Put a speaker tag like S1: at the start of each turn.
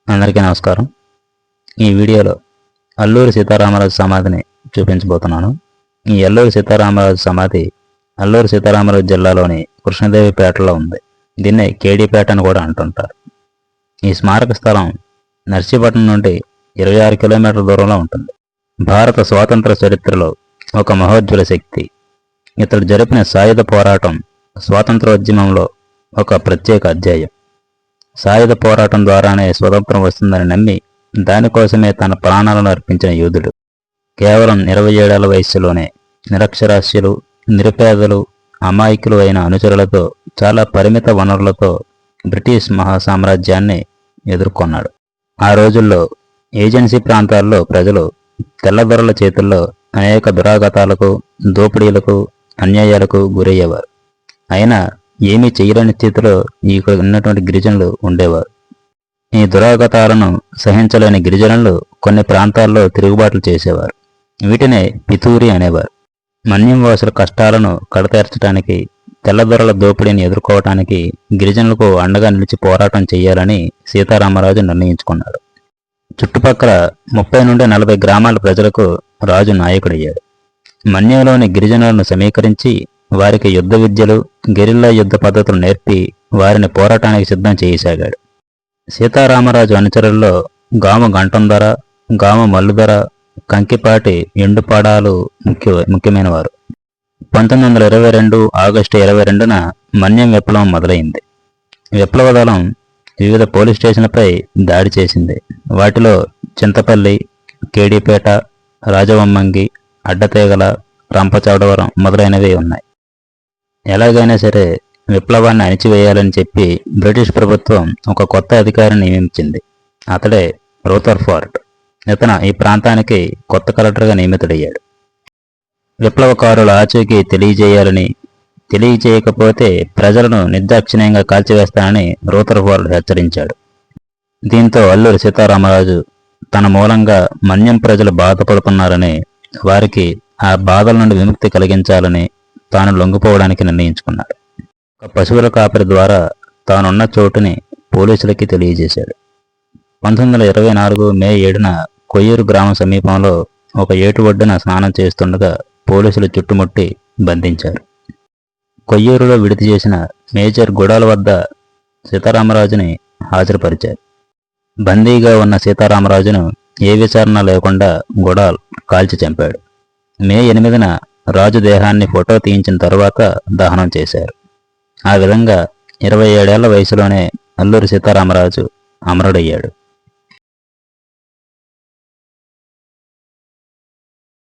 S1: అందరికీ నమస్కారం. ఈ వీడియోలో అల్లూరి సీతారామరాజు సమాధిని చూపించబోతున్నాను. ఈ అల్లూరి సీతారామరాజు సమాధి అల్లూరి సీతారామరాజు జిల్లాలోని కృష్ణదేవిపేటలో ఉంది. దీన్నే కేడీపేట అని కూడా అంటుంటారు. ఈ స్మారక స్థలం నర్సీపట్నం నుండి 26 కిలోమీటర్ల దూరంలో ఉంటుంది. భారత స్వాతంత్ర చరిత్రలో ఒక మహోజ్వల శక్తి. ఇతడు జరిపిన సాయుధ పోరాటం స్వాతంత్రోద్యమంలో ఒక ప్రత్యేక అధ్యాయం. సాయుధ పోరాటం ద్వారానే స్వతంత్రం వస్తుందని నమ్మి దానికోసమే తన ప్రాణాలను అర్పించిన యోధుడు. కేవలం 27 ఏళ్ల వయస్సులోనే నిరక్షరాస్యులు, నిరుపేదలు, అమాయకులు అయిన అనుచరులతో చాలా పరిమిత వనరులతో బ్రిటిష్ మహాసామ్రాజ్యాన్ని ఎదుర్కొన్నాడు. ఆ రోజుల్లో ఏజెన్సీ ప్రాంతాల్లో ప్రజలు తెల్లదొరల చేతుల్లో అనేక దురాఘాతాలకు, దోపిడీలకు, అన్యాయాలకు గురయ్యేవారు. అయినా ఏమీ చేయలేని స్థితిలో ఇక్కడ ఉన్నటువంటి గిరిజనులు ఉండేవారు. ఈ దురాఘాతాలను సహించలేని గిరిజనులు కొన్ని ప్రాంతాల్లో తిరుగుబాట్లు చేసేవారు. వీటినే పితూరి అనేవారు. మన్యం వాసుల కష్టాలను కడతీర్చడానికి, తెల్లదొరల దోపిడీని ఎదుర్కోవటానికి గిరిజనులకు అండగా నిలిచి పోరాటం చేయాలని సీతారామరాజు నిర్ణయించుకున్నాడు. చుట్టుపక్కల 30 నుండి 40 గ్రామాల ప్రజలకు రాజు నాయకుడయ్యాడు. మన్యంలోని గిరిజనులను సమీకరించి వారికి యుద్ధ విద్యలు, గెరిల్లా యుద్ధ పద్ధతులు నేర్పి వారిని పోరాటానికి సిద్ధం చేయసాగాడు. సీతారామరాజు అనుచరుల్లో గాము గంటంధర, గాము మల్లుధర, కంకిపాటి ఎండుపాడాలు ముఖ్యమైనవారు. 1922 ఆగస్టు 22న మన్యం విప్లవం మొదలైంది. విప్లవ దళం వివిధ పోలీస్ స్టేషన్లపై దాడి చేసింది. వాటిలో చింతపల్లి, కేడీపేట, రాజవమ్మంగి, అడ్డతీగల, రంపచోడవరం మొదలైనవి ఉన్నాయి. ఎలాగైనా సరే విప్లవాన్ని అణిచివేయాలని చెప్పి బ్రిటిష్ ప్రభుత్వం ఒక కొత్త అధికారిని నియమించింది. అతడే రూథర్ఫోర్డ్. ఇతను ఈ ప్రాంతానికి కొత్త కలెక్టర్గా నియమితుడయ్యాడు. విప్లవకారుల ఆచూకీ తెలియజేయాలని, తెలియజేయకపోతే ప్రజలను నిర్దాక్షిణ్యంగా కాల్చివేస్తానని రూథర్ఫోర్డ్ హెచ్చరించాడు. దీంతో అల్లూరి సీతారామరాజు తన మూలంగా మన్యం ప్రజలు బాధపడుతున్నారని, వారికి ఆ బాధల నుండి విముక్తి కలిగించాలని తాను లొంగిపోవడానికి నిర్ణయించుకున్నాడు. ఒక పశువుల కాపరి ద్వారా తానున్న చోటుని పోలీసులకి తెలియజేశాడు. 1924 మే 7న కొయ్యూరు గ్రామం సమీపంలో ఒక ఏటు ఒడ్డున స్నానం చేస్తుండగా పోలీసులు చుట్టుముట్టి బంధించారు. కొయ్యూరులో విడిది చేసిన మేజర్ గుడాల వద్ద సీతారామరాజుని హాజరుపరిచారు. బందీగా ఉన్న సీతారామరాజును ఏ విచారణ లేకుండా గుడాల్ కాల్చి చంపాడు. మే 8న రాజు దేహాన్ని ఫోటో తీయించిన తరువాత దహనం చేశారు. ఆ విధంగా 27 ఏళ్ల వయసులోనే అల్లూరి సీతారామరాజు అమరుడయ్యాడు.